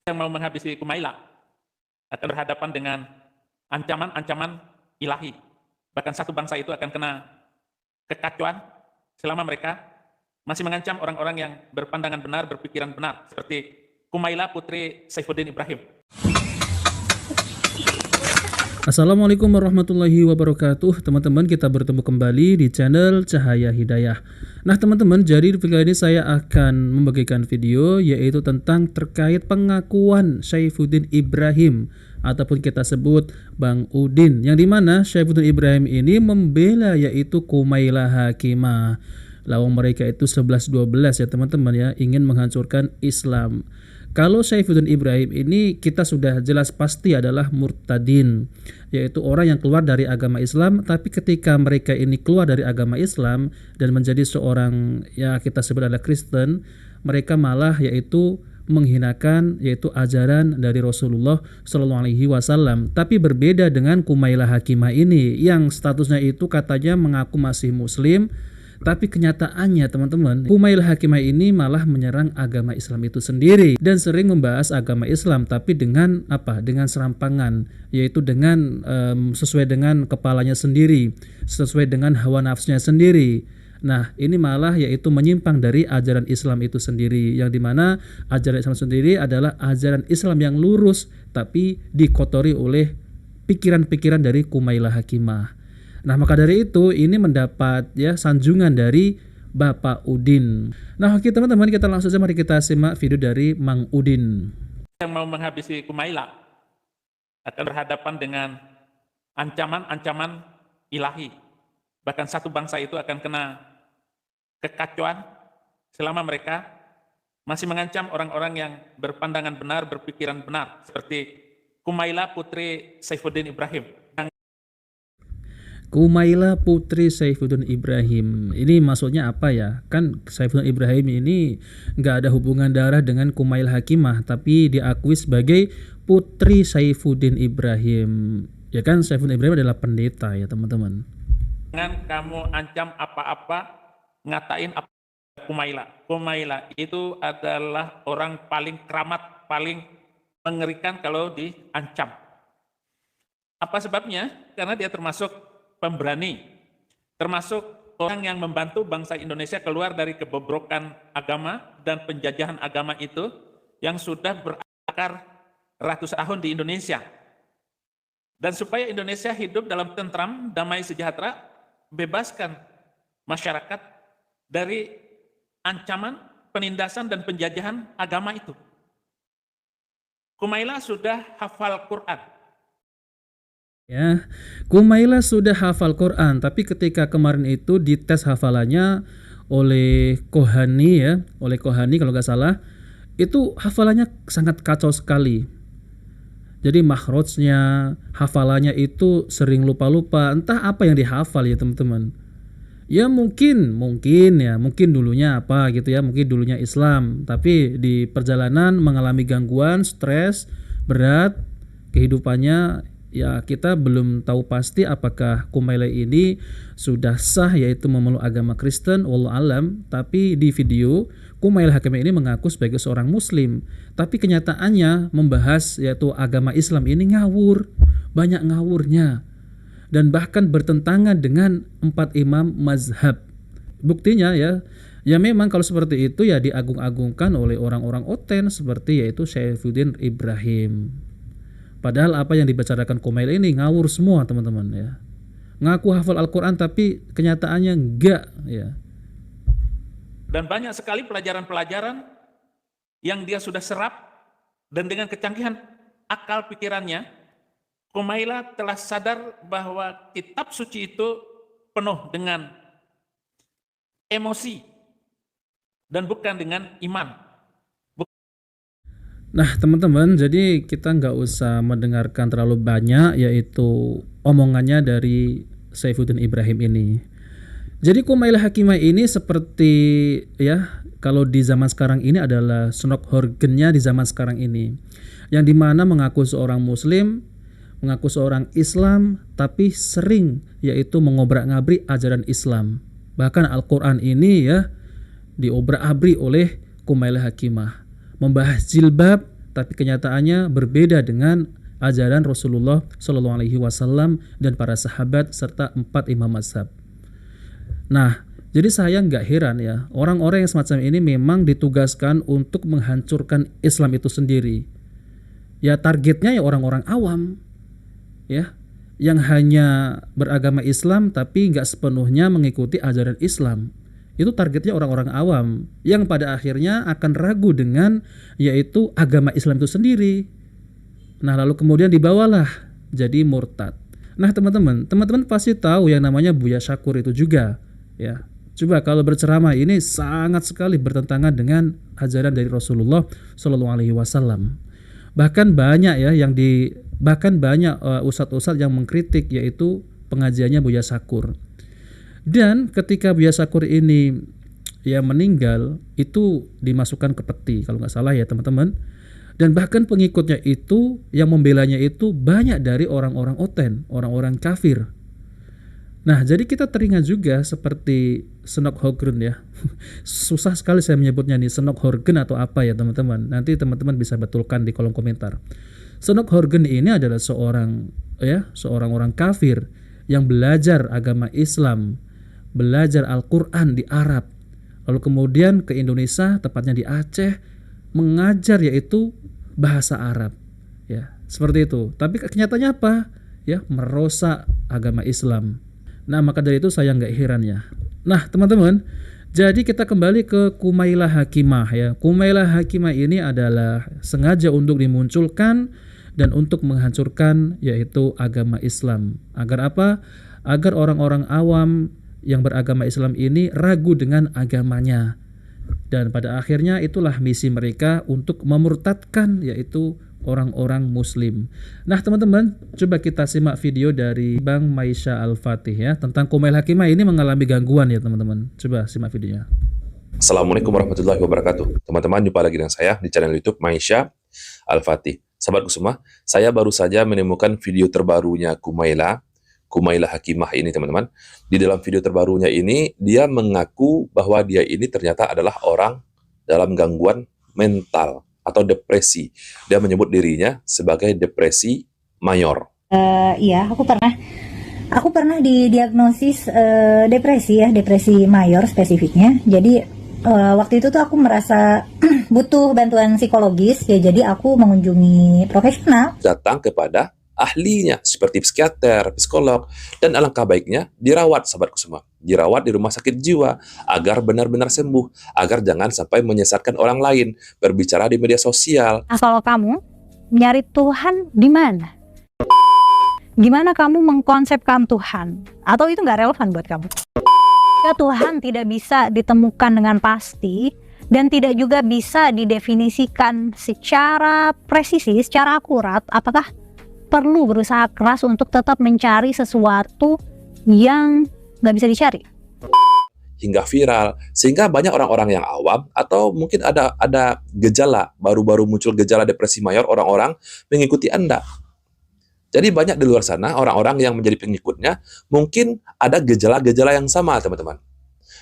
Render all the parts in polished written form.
yang mau menghabisi Kumaila akan berhadapan dengan ancaman-ancaman ilahi. Bahkan satu bangsa itu akan kena kekacauan selama mereka masih mengancam orang-orang yang berpandangan benar, berpikiran benar, seperti Kumaila putri Saifuddin Ibrahim. Assalamualaikum warahmatullahi wabarakatuh. Teman-teman, kita bertemu kembali di channel Cahaya Hidayah. Nah teman-teman, jadi di video ini saya akan membagikan video yaitu tentang terkait pengakuan Saifuddin Ibrahim ataupun kita sebut Bang Udin, yang dimana Saifuddin Ibrahim ini membela yaitu Kumaila Hakimah. Lawang mereka itu 11-12 ya teman-teman ya, ingin menghancurkan Islam. Kalau Saifuddin Ibrahim ini kita sudah jelas pasti adalah murtadin, yaitu orang yang keluar dari agama Islam. Tapi ketika mereka ini keluar dari agama Islam dan menjadi seorang ya kita sebut adalah Kristen, mereka malah yaitu menghinakan yaitu ajaran dari Rasulullah Shallallahu Alaihi Wasallam. Tapi berbeda dengan Kumaila Hakimah ini yang statusnya itu katanya mengaku masih Muslim. Tapi kenyataannya teman-teman, Kumaila Hakimah ini malah menyerang agama Islam itu sendiri dan sering membahas agama Islam, tapi dengan apa? Dengan serampangan, yaitu dengan sesuai dengan kepalanya sendiri, sesuai dengan hawa nafsunya sendiri. Nah ini malah yaitu menyimpang dari ajaran Islam itu sendiri, yang dimana ajaran Islam sendiri adalah ajaran Islam yang lurus, tapi dikotori oleh pikiran-pikiran dari Kumaila Hakimah. Nah maka dari itu ini mendapat ya sanjungan dari Bapak Udin. Nah oke teman-teman, kita langsung saja mari kita simak video dari Mang Udin. Yang mau menghabisi Kumaila akan berhadapan dengan ancaman-ancaman ilahi. Bahkan satu bangsa itu akan kena kekacauan selama mereka masih mengancam orang-orang yang berpandangan benar, berpikiran benar, seperti Kumaila putri Saifuddin Ibrahim. Kumaila putri Saifuddin Ibrahim, ini maksudnya apa ya? Kan Saifuddin Ibrahim ini nggak ada hubungan darah dengan Kumaila Hakimah, tapi diakui sebagai putri Saifuddin Ibrahim. Ya kan Saifuddin Ibrahim adalah pendeta ya teman-teman. Jangan kamu ancam apa-apa, ngatain apa Kumaila. Kumaila itu adalah orang paling keramat, paling mengerikan kalau diancam. Apa sebabnya? Karena dia termasuk pemberani, termasuk orang yang membantu bangsa Indonesia keluar dari kebobrokan agama dan penjajahan agama itu yang sudah berakar ratus tahun di Indonesia. Dan supaya Indonesia hidup dalam tentram, damai, sejahtera, bebaskan masyarakat dari ancaman, penindasan, dan penjajahan agama itu. Kumaila sudah hafal Quran. Ya, Kumaila sudah hafal Quran, tapi ketika kemarin itu dites hafalannya oleh Kohani ya, oleh Kohani kalau nggak salah, itu hafalannya sangat kacau sekali. Jadi makhrajnya, hafalannya itu sering lupa-lupa, entah apa yang dihafal ya teman-teman. Ya mungkin dulunya apa gitu ya, mungkin dulunya Islam, tapi di perjalanan mengalami gangguan, stres, berat, kehidupannya. Ya kita belum tahu pasti apakah Kumaila ini sudah sah yaitu memeluk agama Kristen, wallahu alam. Tapi di video Kumaila Hakimah ini mengaku sebagai seorang Muslim, tapi kenyataannya membahas yaitu agama Islam ini ngawur, banyak ngawurnya, dan bahkan bertentangan dengan 4 imam mazhab. Buktinya ya memang kalau seperti itu ya diagung-agungkan oleh orang-orang oten seperti yaitu Saifuddin Ibrahim. Padahal apa yang dibicarakan Kumaila ini ngawur semua teman-teman ya. Ngaku hafal Al-Quran tapi kenyataannya enggak ya. Dan banyak sekali pelajaran-pelajaran yang dia sudah serap, dan dengan kecanggihan akal pikirannya, Kumaila telah sadar bahwa kitab suci itu penuh dengan emosi dan bukan dengan iman. Nah teman-teman, jadi kita nggak usah mendengarkan terlalu banyak yaitu omongannya dari Saifuddin Ibrahim ini. Jadi Kumaila Hakimah ini seperti ya kalau di zaman sekarang ini adalah Snok Horgennya di zaman sekarang ini, yang dimana mengaku seorang Muslim, mengaku seorang Islam, tapi sering yaitu mengobrak-ngabrik ajaran Islam. Bahkan Al-Quran ini ya diobrak-abrik oleh Kumaila Hakimah. Membahas jilbab tapi kenyataannya berbeda dengan ajaran Rasulullah Shallallahu Alaihi Wasallam dan para sahabat serta 4 imam mazhab. Nah, jadi saya nggak heran ya, orang-orang yang semacam ini memang ditugaskan untuk menghancurkan Islam itu sendiri. Ya targetnya ya orang-orang awam, ya, yang hanya beragama Islam tapi nggak sepenuhnya mengikuti ajaran Islam. Itu targetnya orang-orang awam yang pada akhirnya akan ragu dengan yaitu agama Islam itu sendiri. Nah lalu kemudian dibawalah jadi murtad. Nah teman-teman pasti tahu yang namanya Buya Syakur itu juga, ya. Coba kalau berceramah ini sangat sekali bertentangan dengan ajaran dari Rasulullah Shallallahu Alaihi Wasallam. Bahkan banyak ya banyak ustadz-ustadz yang mengkritik yaitu pengajiannya Buya Syakur. Dan ketika Buya Syakur ini ya meninggal, itu dimasukkan ke peti kalau nggak salah ya teman-teman. Dan bahkan pengikutnya itu yang membelanya itu banyak dari orang-orang oten, orang-orang kafir. Nah, jadi kita teringat juga seperti Senok Horgen ya. Susah sekali saya menyebutnya nih, Senok Horgen atau apa ya teman-teman. Nanti teman-teman bisa betulkan di kolom komentar. Senok Horgen ini adalah seorang orang kafir yang belajar agama Islam, belajar Al-Qur'an di Arab. Lalu kemudian ke Indonesia, tepatnya di Aceh, mengajar yaitu bahasa Arab, ya seperti itu. Tapi kenyataannya apa? Ya merosak agama Islam. Nah maka dari itu saya nggak heran ya. Nah teman-teman, jadi kita kembali ke Kumailah Hakimah ya. Kumailah Hakimah ini adalah sengaja untuk dimunculkan dan untuk menghancurkan yaitu agama Islam. Agar apa? Agar orang-orang awam yang beragama Islam ini ragu dengan agamanya. Dan pada akhirnya itulah misi mereka untuk memurtadkan yaitu orang-orang muslim. Nah teman-teman, coba kita simak video dari Bang Maisha Al-Fatih ya, tentang Kumailah Hakimah ini mengalami gangguan ya teman-teman. Coba simak videonya. Assalamualaikum warahmatullahi wabarakatuh. Teman-teman, jumpa lagi dengan saya di channel YouTube Maisha Al-Fatih. Sahabatku semua, saya baru saja menemukan video terbarunya Kumailah Hakimah ini teman-teman. Di dalam video terbarunya ini, dia mengaku bahwa dia ini ternyata adalah orang dalam gangguan mental atau depresi. Dia menyebut dirinya sebagai depresi mayor. Iya, aku pernah didiagnosis depresi mayor spesifiknya. Jadi waktu itu tuh aku merasa butuh bantuan psikologis ya, jadi aku mengunjungi profesional. Datang kepada ahlinya seperti psikiater, psikolog, dan alangkah baiknya dirawat sahabatku semua. Dirawat di rumah sakit jiwa agar benar-benar sembuh, agar jangan sampai menyesatkan orang lain, berbicara di media sosial. Nah, kalau kamu nyari Tuhan di mana? Gimana kamu mengkonsepkan Tuhan? Atau itu nggak relevan buat kamu? Ya, Tuhan tidak bisa ditemukan dengan pasti dan tidak juga bisa didefinisikan secara presisi, secara akurat. Apakah perlu berusaha keras untuk tetap mencari sesuatu yang nggak bisa dicari? Hingga viral, sehingga banyak orang-orang yang awam atau mungkin ada gejala, baru-baru muncul gejala depresi mayor, orang-orang mengikuti Anda. Jadi banyak di luar sana orang-orang yang menjadi pengikutnya mungkin ada gejala-gejala yang sama teman-teman.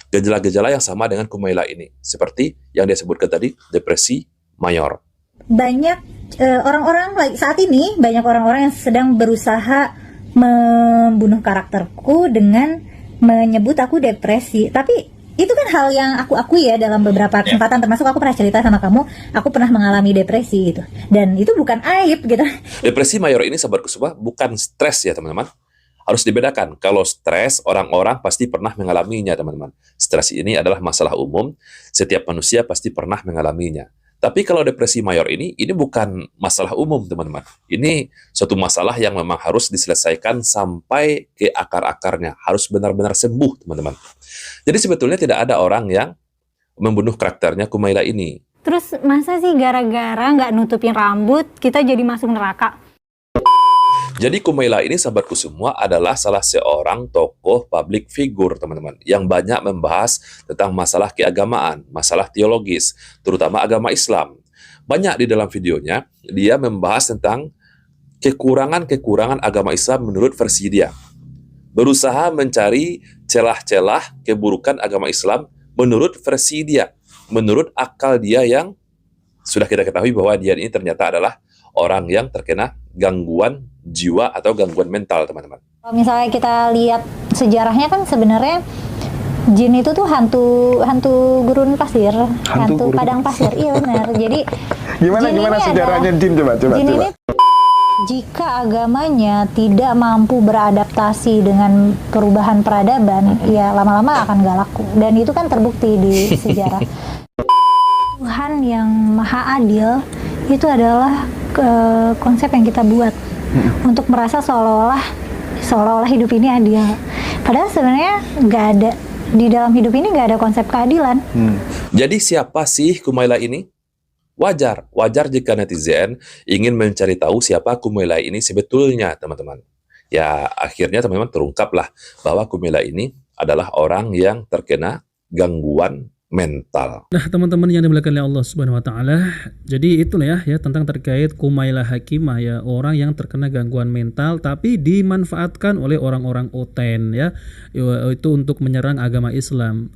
Gejala-gejala yang sama dengan Kumailah ini, seperti yang dia sebutkan tadi, depresi mayor. Banyak orang-orang saat ini, banyak orang-orang yang sedang berusaha membunuh karakterku dengan menyebut aku depresi. Tapi itu kan hal yang aku akui ya dalam beberapa kesempatan, termasuk aku pernah cerita sama kamu, aku pernah mengalami depresi gitu. Dan itu bukan aib gitu. Depresi mayor ini sahabatku semua bukan stres ya teman-teman. Harus dibedakan. Kalau stres, orang-orang pasti pernah mengalaminya teman-teman. Stres ini adalah masalah umum, setiap manusia pasti pernah mengalaminya. Tapi kalau depresi mayor ini bukan masalah umum teman-teman. Ini suatu masalah yang memang harus diselesaikan sampai ke akar-akarnya. Harus benar-benar sembuh teman-teman. Jadi sebetulnya tidak ada orang yang membunuh karakternya Kumailah ini. Terus masa sih gara-gara nggak nutupin rambut kita jadi masuk neraka? Jadi Kumailah ini sahabatku semua adalah salah seorang tokoh public figure teman-teman yang banyak membahas tentang masalah keagamaan, masalah teologis, terutama agama Islam. Banyak di dalam videonya dia membahas tentang kekurangan-kekurangan agama Islam menurut versi dia. Berusaha mencari celah-celah keburukan agama Islam menurut versi dia, menurut akal dia yang sudah kita ketahui bahwa dia ini ternyata adalah orang yang terkena gangguan jiwa atau gangguan mental, teman-teman. Kalau misalnya kita lihat sejarahnya kan sebenarnya jin itu tuh hantu gurun pasir, hantu padang pasir. Iya benar. Jadi Gimana sejarahnya jin, coba. Jin ini jika agamanya tidak mampu beradaptasi dengan perubahan peradaban, ya lama-lama akan gak laku. Dan itu kan terbukti di sejarah. Tuhan yang maha adil itu adalah konsep yang kita buat untuk merasa seolah-olah hidup ini adil. Padahal sebenarnya nggak ada, di dalam hidup ini nggak ada konsep keadilan. Jadi siapa sih Kumaila ini? Wajar jika netizen ingin mencari tahu siapa Kumaila ini sebetulnya, teman-teman. Ya, akhirnya teman-teman terungkaplah bahwa Kumaila ini adalah orang yang terkena gangguan mental. Nah, teman-teman yang dimuliakan oleh Allah Subhanahu wa taala, jadi itulah ya tentang terkait Kumaila Hakimah, ya, orang yang terkena gangguan mental tapi dimanfaatkan oleh orang-orang oten, ya, itu untuk menyerang agama Islam.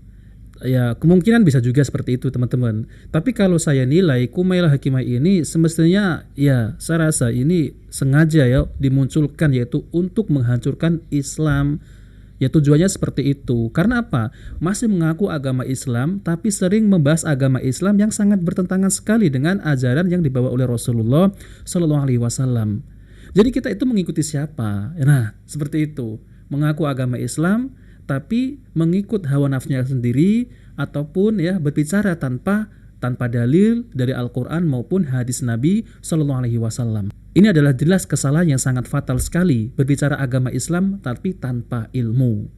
Ya, kemungkinan bisa juga seperti itu, teman-teman. Tapi kalau saya nilai Kumaila Hakimah ini semestinya, ya, saya rasa ini sengaja ya dimunculkan, yaitu untuk menghancurkan Islam. Ya, tujuannya seperti itu. Karena apa? Masih mengaku agama Islam tapi sering membahas agama Islam yang sangat bertentangan sekali dengan ajaran yang dibawa oleh Rasulullah Shallallahu Alaihi Wasallam. Jadi kita itu mengikuti siapa? Nah, seperti itu. Mengaku agama Islam tapi mengikut hawa nafsunya sendiri, ataupun ya berbicara tanpa dalil dari Al-Quran maupun hadis Nabi Shallallahu Alaihi Wasallam. Ini adalah jelas kesalahan yang sangat fatal sekali, berbicara agama Islam tapi tanpa ilmu.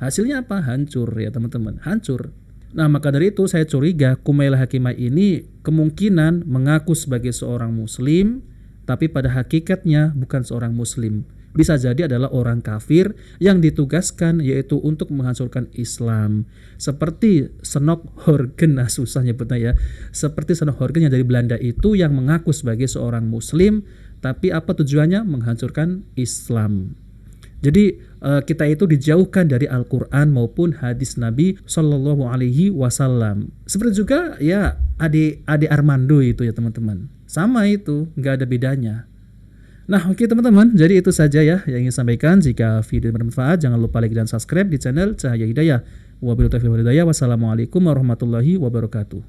Hasilnya apa? Hancur, ya teman-teman, hancur. Nah, maka dari itu saya curiga Kumaila Hakimah ini kemungkinan mengaku sebagai seorang muslim tapi pada hakikatnya bukan seorang muslim. Bisa jadi adalah orang kafir yang ditugaskan yaitu untuk menghancurkan Islam. Seperti Senok Horgen, nah susah nyebutnya ya. Seperti Senok Horgen yang dari Belanda itu yang mengaku sebagai seorang muslim, tapi apa tujuannya? Menghancurkan Islam. Jadi kita itu dijauhkan dari Al-Quran maupun hadis Nabi Shallallahu Alaihi Wasallam. Seperti juga ya Ade Armando itu ya teman-teman. Sama itu, nggak ada bedanya. Nah, oke teman-teman, jadi itu saja ya yang ingin sampaikan. Jika video bermanfaat, jangan lupa like dan subscribe di channel Cahaya Hidayah. Wabillahi taufiq wal hidayah. Wassalamualaikum warahmatullahi wabarakatuh.